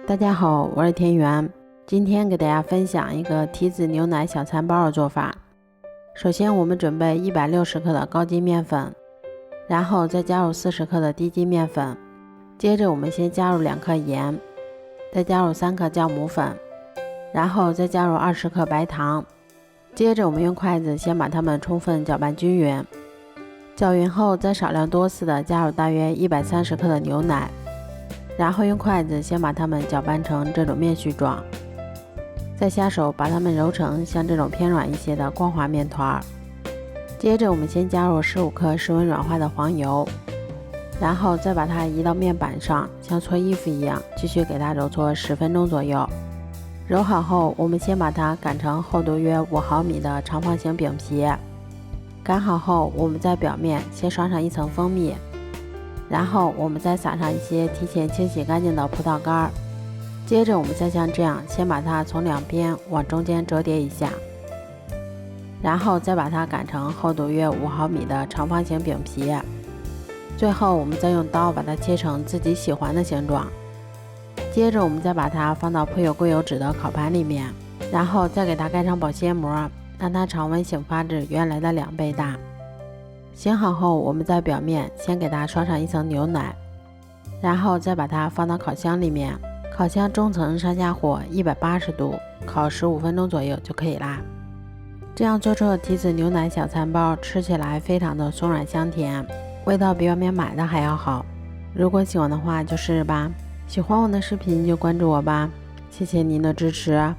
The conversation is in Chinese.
大家好，我是田园，今天给大家分享一个提子牛奶小餐包的做法。首先我们准备160克的高筋面粉，然后再加入40克的低筋面粉，接着我们先加入2克盐，再加入3克酵母粉，然后再加入20克白糖，接着我们用筷子先把它们充分搅拌均匀，搅匀后再少量多次的加入大约130克的牛奶，然后用筷子先把它们搅拌成这种面絮状，再下手把它们揉成像这种偏软一些的光滑面团。接着我们先加入15克室温软化的黄油，然后再把它移到面板上，像搓衣服一样继续给它揉搓10分钟左右。揉好后，我们先把它擀成厚度约5毫米的长方形饼皮。擀好后，我们在表面先刷上一层蜂蜜，然后我们再撒上一些提前清洗干净的葡萄干，接着我们再像这样先把它从两边往中间折叠一下，然后再把它擀成厚度约5毫米的长方形饼皮，最后我们再用刀把它切成自己喜欢的形状。接着我们再把它放到铺有硅油纸的烤盘里面，然后再给它盖上保鲜膜，让它常温醒发至原来的2倍大。醒好后，我们在表面先给它刷上一层牛奶，然后再把它放到烤箱里面，烤箱中层上下火180度，烤15分钟左右就可以啦。这样做出的提子牛奶小餐包吃起来非常的松软香甜，味道比外面买的还要好。如果喜欢的话就试试吧，喜欢我的视频就关注我吧，谢谢您的支持。